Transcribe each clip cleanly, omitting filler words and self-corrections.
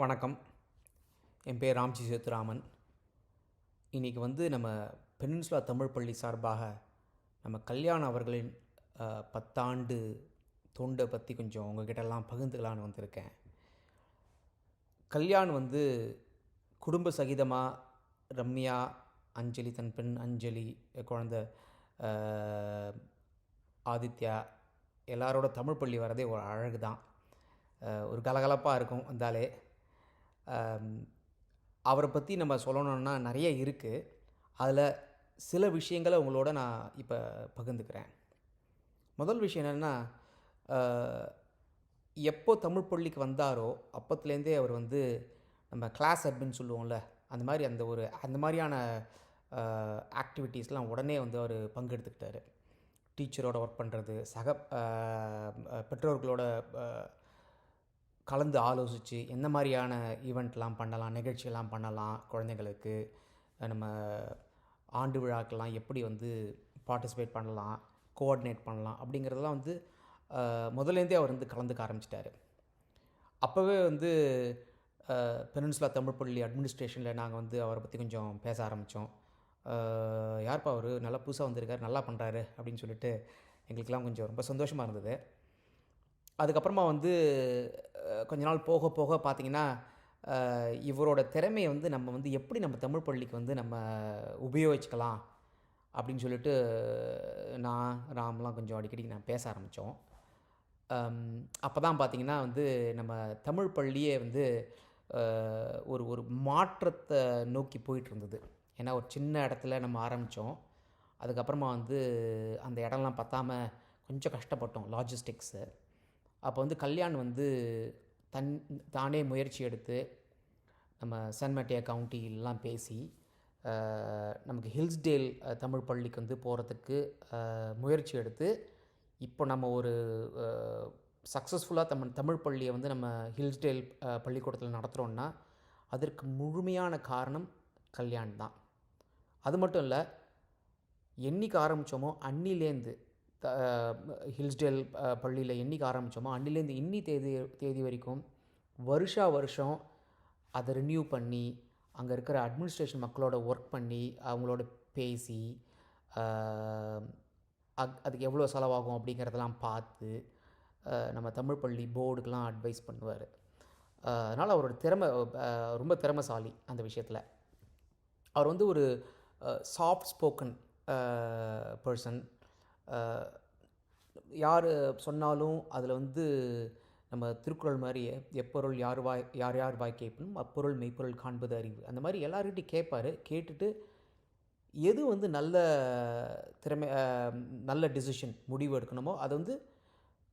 வணக்கம். என் பேர் ராம்ஜி சேத்துராமன். இன்றைக்கி நம்ம பெனின்சுலா தமிழ் பள்ளி சார்பாக நம்ம கல்யாண் அவர்களின் 10 ஆண்டு தொண்டை பற்றி கொஞ்சம் உங்ககிட்டலாம் பகிர்ந்துக்கலான்னு வந்திருக்கேன். கல்யாண் குடும்ப சகிதமாக ரம்யா, அஞ்சலி, தன் பெண் அஞ்சலி, குழந்தை ஆதித்யா எல்லாரோட தமிழ் பள்ளி வரதே ஒரு அழகு தான். ஒரு கலகலப்பாக இருக்கும் வந்தாலே. அவரை பற்றி நம்ம சொல்லணுன்னா நிறைய இருக்குது. அதில் சில விஷயங்களை உங்களோட நான் இப்போ பகிர்ந்துக்கிறேன். முதல் விஷயம் என்னென்னா, எப்போ தமிழ் பள்ளிக்கு வந்தாரோ அப்போத்துலேருந்தே அவர் நம்ம கிளாஸ் அட்மின்னு சொல்லுவோம்ல, அந்த மாதிரியான ஆக்டிவிட்டீஸ்லாம் உடனே அவர் பங்கெடுத்துக்கிட்டார். டீச்சரோட ஒர்க் பண்ணுறது, பெற்றோர்களோட கலந்து ஆலோசித்து எந்த மாதிரியான ஈவெண்ட்லாம் பண்ணலாம், நிகழ்ச்சியெல்லாம் பண்ணலாம், குழந்தைங்களுக்கு நம்ம ஆண்டு விழாக்கெல்லாம் எப்படி பார்ட்டிசிபேட் பண்ணலாம், கோஆர்டினேட் பண்ணலாம் அப்படிங்கிறதெல்லாம் முதல்லேருந்தே அவர் கலந்துக்க ஆரம்பிச்சிட்டார். அப்போவே பெனின்சுலா தமிழ் பள்ளி அட்மினிஸ்ட்ரேஷனில் நாங்கள் அவரை பற்றி கொஞ்சம் பேச ஆரம்பித்தோம். யார்ப்பா அவர் நல்லா புதுசாக வந்திருக்கார், நல்லா பண்ணுறாரு அப்படின்னு சொல்லிட்டு எங்களுக்கெல்லாம் கொஞ்சம் ரொம்ப சந்தோஷமாக இருந்தது. அதுக்கப்புறமா கொஞ்ச நாள் போக போக பார்த்திங்கன்னா, இவரோட திறமையை நம்ம எப்படி நம்ம தமிழ் பள்ளிக்கு நம்ம உபயோகிச்சுக்கலாம் அப்படின்னு சொல்லிட்டு ராம்லாம் கொஞ்சம் அடிக்கடி பேச ஆரம்பித்தோம். அப்போ தான் பார்த்திங்கன்னா நம்ம தமிழ் பள்ளியே ஒரு ஒரு மாற்றத்தை நோக்கி போயிட்டுருந்தது. ஏன்னா ஒரு சின்ன இடத்துல நம்ம ஆரம்பித்தோம். அதுக்கப்புறமா அந்த இடம்லாம் பத்தாமல் கொஞ்சம் கஷ்டப்பட்டோம், லாஜிஸ்டிக்ஸு. அப்போ கல்யாண் தானே முயற்சி எடுத்து நம்ம சான் மேட்டியோ கவுண்டிலாம் பேசி நமக்கு ஹில்ஸ்டேல் தமிழ் பள்ளிக்கு போகிறதுக்கு முயற்சி எடுத்து, இப்போ நம்ம ஒரு சக்ஸஸ்ஃபுல்லாக தமிழ் பள்ளியை நம்ம ஹில்ஸ்டேல் பள்ளிக்கூடத்தில் நடத்துகிறோன்னா அதற்கு முழுமையான காரணம் கல்யாண் தான். அது மட்டும் இல்லை, என்னைக்கு ஆரம்பித்தோமோ அன்னிலேருந்து ஹில்ஸ்டேல் பள்ளியில் என்றைக்கு ஆரம்பித்தோமோ அன்னிலேருந்து இன்னி தேதி வரைக்கும் வருஷம் அதை ரினியூ பண்ணி, அங்கே இருக்கிற அட்மினிஸ்ட்ரேஷன் மக்களோட ஒர்க் பண்ணி, அவங்களோட பேசி, அதுக்கு எவ்வளோ செலவாகும் அப்படிங்கிறதெல்லாம் பார்த்து நம்ம தமிழ் பள்ளி போர்டுக்கெலாம் அட்வைஸ் பண்ணுவார். அதனால் அவரோட திறமை ரொம்ப திறமைசாலி அந்த விஷயத்தில். அவர் ஒரு சாஃப்ட் ஸ்போக்கன் பர்சன். யார் சொன்னாலும் அதில் நம்ம திருக்குறள் மாதிரியே எப்பொருள் யார் யார் வாய் கேட்பனும் அப்பொருள் மெய்ப்பொருள் காண்பது அறிவு, அந்த மாதிரி எல்லார்கிட்டையும் கேட்பார். கேட்டுட்டு எது நல்ல திறமை, நல்ல டிசிஷன் முடிவு எடுக்கணுமோ அதை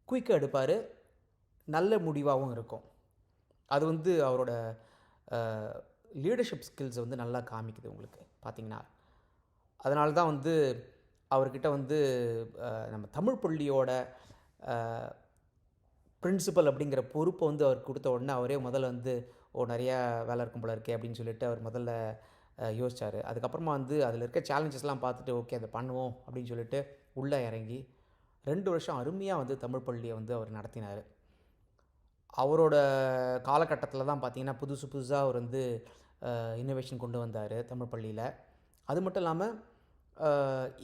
குயிக்காக எடுப்பார். நல்ல முடிவாகவும் இருக்கும். அது அவரோட லீடர்ஷிப் ஸ்கில்ஸை நல்லா காமிக்குது உங்களுக்கு பார்த்திங்கன்னா. அதனால தான் அவர்கிட்ட நம்ம தமிழ் பள்ளியோட பிரின்சிபல் அப்படிங்கிற பொறுப்பை அவர் கொடுத்த உடனே அவரே முதல்ல நிறையா வேலை இருக்கும் போல இருக்கே அப்படின்னு சொல்லிட்டு அவர் முதல்ல யோசித்தார். அதுக்கப்புறமா அதில் இருக்க சேலஞ்சஸ்லாம் பார்த்துட்டு ஓகே அதை பண்ணுவோம் அப்படின்னு சொல்லிட்டு உள்ளே இறங்கி 2 வருஷம் அருமையாக தமிழ் பள்ளியை அவர் நடத்தினார். அவரோட காலகட்டத்தில் தான் பார்த்திங்கன்னா புதுசாக அவர் இன்னோவேஷன் கொண்டு வந்தார் தமிழ் பள்ளியில். அது மட்டும் இல்லாமல்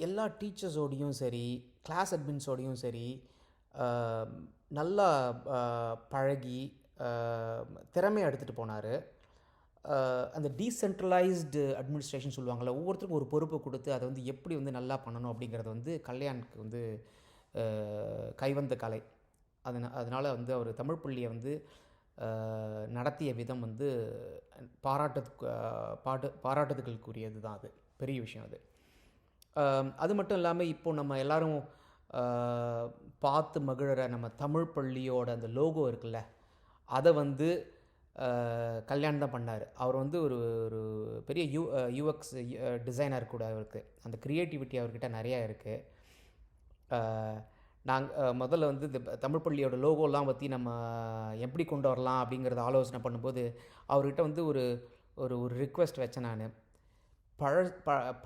எல்லா டீச்சர்ஸோடையும் சரி, கிளாஸ் அட்மின்ஸோடையும் சரி நல்லா பழகி திறமையை எடுத்துகிட்டு போனார். அந்த டீசென்ட்ரலைஸ்டு அட்மினிஸ்ட்ரேஷன் சொல்லுவாங்கள்ல, ஒவ்வொருத்தருக்கும் ஒரு பொறுப்பை கொடுத்து அதை எப்படி நல்லா பண்ணணும் அப்படிங்கிறது கல்யாணுக்கு கைவந்த கலை. அதனால் அவர் தமிழ் பள்ளியை நடத்திய விதம் பாராட்டுதலுக்குரியது தான். அது பெரிய விஷயம். அது மட்டும் இல்லாமல் இப்போது நம்ம எல்லோரும் பார்த்து மகிழற நம்ம தமிழ் பள்ளியோட அந்த லோகோ இருக்குல்ல, அதை கல்யாண் தான் பண்ணார். அவர் ஒரு ஒரு பெரிய யூஎக்ஸ் டிசைனர் கூட. அவருக்கு அந்த க்ரியேட்டிவிட்டி அவர்கிட்ட நிறையா இருக்குது. நாங்கள் முதல்ல இந்த தமிழ் பள்ளியோட லோகோலாம் பற்றி நம்ம எப்படி கொண்டு வரலாம் அப்படிங்கிறத ஆலோசனை பண்ணும்போது அவர்கிட்ட ஒரு ஒரு ஒரு ரிக்வெஸ்ட் வச்சேன் நான்.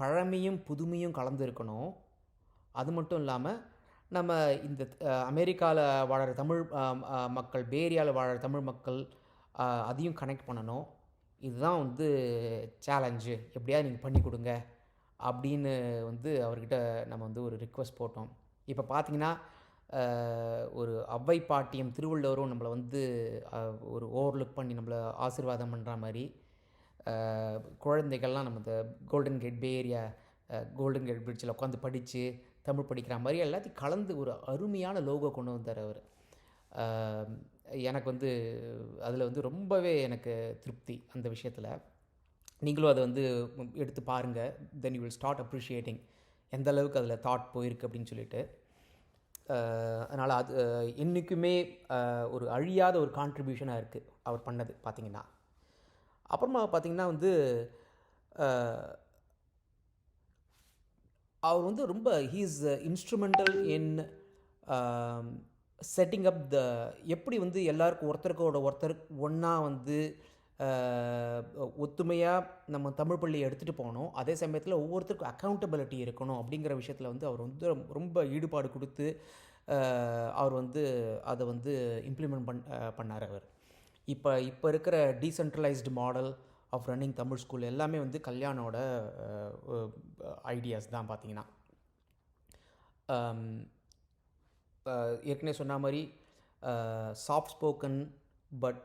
பழமையும் புதுமையும் கலந்து இருக்கணும். அது மட்டும் இல்லாமல் நம்ம இந்த அமெரிக்காவில் வாழற தமிழ் மக்கள், பே ஏரியாவில் வாழற தமிழ் மக்கள், அதையும் கனெக்ட் பண்ணணும். இதுதான் வந்து சேலஞ்சு. எப்படியாவது நீங்கள் பண்ணி கொடுங்க அப்படின்னு வந்து அவர்கிட்ட நம்ம வந்து ஒரு ரிக்வெஸ்ட் போட்டோம். இப்போ பார்த்தீங்கன்னா, ஒரு ஔவை பாட்டியம் திருவள்ளுவரும் நம்மளை வந்து ஒரு ஓவர்லுக் பண்ணி நம்மளை ஆசீர்வாதம் பண்ணுற மாதிரி, குழந்தைகள்லாம் நம்ம இந்த golden cat pay area golden gate பிரிட்ஜில் உட்காந்து படித்து தமிழ் படிக்கிற மாதிரி எல்லாத்தையும் கலந்து ஒரு அருமையான லோகோ கொண்டு வந்தார் அவர். எனக்கு வந்து அதில் வந்து ரொம்பவே எனக்கு திருப்தி அந்த விஷயத்தில். நீங்களும் அதை வந்து எடுத்து பாருங்கள். Then you will start appreciating எந்த அளவுக்கு அதில் தாட் போயிருக்கு அப்படின்னு சொல்லிட்டு. அதனால் அது என்றைக்குமே ஒரு அழியாத ஒரு கான்ட்ரிபியூஷனாக இருக்குது அவர் பண்ணது பார்த்திங்கன்னா. அப்புறமா பார்த்திங்கன்னா வந்து அவர் வந்து ரொம்ப he is instrumental in setting up the எப்படி வந்து எல்லாருக்கும் ஒருத்தர் ஒன்றா வந்து ஒத்துமையாக நம்ம தமிழ் பள்ளியை எடுத்துகிட்டு போகணும். அதே சமயத்தில் ஒவ்வொருத்தருக்கும் அக்கௌண்டபிலிட்டி இருக்கணும் அப்படிங்கிற விஷயத்தில் வந்து அவர் வந்து ரொம்ப ஈடுபாடு கொடுத்து அவர் வந்து அதை வந்து இம்ப்ளிமெண்ட் பண்ணார் அவர். இப்போ இருக்கிற decentralised model of running Tamil school எல்லாமே வந்து கல்யாணோட ஐடியாஸ் தான் பார்த்திங்கன்னா. ஏற்கனவே சொன்ன மாதிரி சாஃப்ட் ஸ்போக்கன், பட்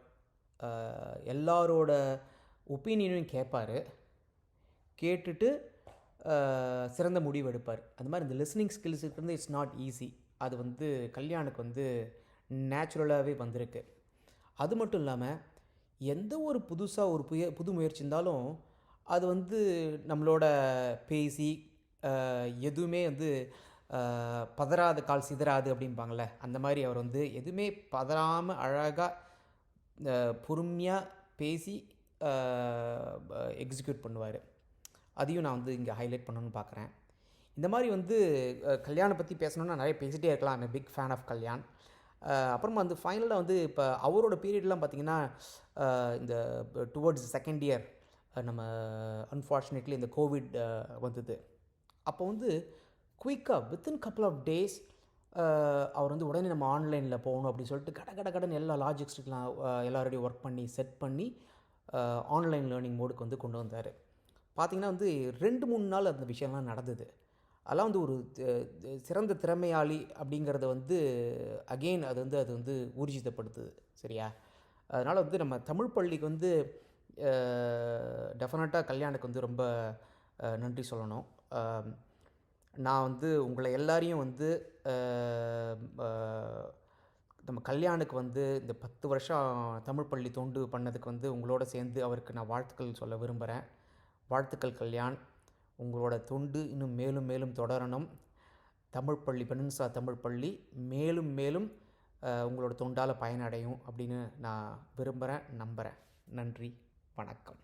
எல்லாரோட ஒப்பீனியனையும் கேட்பார். கேட்டுட்டு சிறந்த முடிவு எடுப்பார். அந்த மாதிரி இந்த லிஸ்னிங் ஸ்கில்ஸ் இருக்கிறது இட்ஸ் நாட் ஈஸி. அது வந்து கல்யாணுக்கு வந்து நேச்சுரலாகவே வந்திருக்கு. அது மட்டும் இல்லாமல் எந்த ஒரு புதுசாக ஒரு புது முயற்சி இருந்தாலும் அது வந்து நம்மளோட பேசி எதுவுமே வந்து பதறாத கால் சிதறாது அப்படிம்பாங்களே, அந்த மாதிரி அவர் வந்து எதுவுமே பதறாமல் அழகாக பொறுமையாக பேசி எக்ஸிக்யூட் பண்ணுவார். அதையும் நான் வந்து இங்கே ஹைலைட் பண்ணணும்னு பார்க்குறேன். இந்த மாதிரி வந்து கல்யாணை பற்றி பேசணுன்னா நிறைய பேசிகிட்டே இருக்கலாம். I'm big fan of Kalyan. அப்புறமா வந்து ஃபைனலாக வந்து இப்போ அவரோட பீரியட்லாம் பார்த்திங்கன்னா இந்த டுவர்ட்ஸ் செகண்ட் இயர் நம்ம அன்ஃபார்ச்சுனேட்லி இந்த கோவிட் வந்தது. அப்போ வந்து குயிக்காக வித்தின் கப்புள் ஆஃப் டேஸ் அவர் வந்து உடனே நம்ம ஆன்லைனில் போகணும் அப்படின்னு சொல்லிட்டு கடன் எல்லா லாஜிக்ஸ்லாம் எல்லாரோடையும் ஒர்க் பண்ணி செட் பண்ணி ஆன்லைன் லேர்னிங் மோடுக்கு வந்து கொண்டு வந்தார். பார்த்திங்கன்னா வந்து 2-3 நாள் அந்த விஷயம்லாம் நடந்தது. அதெல்லாம் வந்து ஒரு சிறந்த திறமையாளி அப்படிங்கிறத வந்து அகெயின் அது வந்து ஊர்ஜிதப்படுத்துது. சரியா? அதனால் வந்து நம்ம தமிழ் பள்ளிக்கு வந்து டெஃபினட்டாக கல்யாணுக்கு வந்து ரொம்ப நன்றி சொல்லணும். நான் வந்து உங்களை எல்லாரையும் வந்து நம்ம கல்யாணுக்கு வந்து இந்த 10 வருஷம் தமிழ் பள்ளி தொண்டு பண்ணதுக்கு வந்து உங்களோட சேர்ந்து அவருக்கு நான் வாழ்த்துக்கள் சொல்ல விரும்புகிறேன். வாழ்த்துக்கள் கல்யாண். உங்களோட தொண்டு இன்னும் மேலும் மேலும் தொடரணும். தமிழ் பள்ளி, பெனின்சுலா தமிழ் பள்ளி மேலும் மேலும் உங்களோட தொண்டால் பயனடையும் அப்படின்னு நான் விரும்புகிறேன், நம்புகிறேன். நன்றி, வணக்கம்.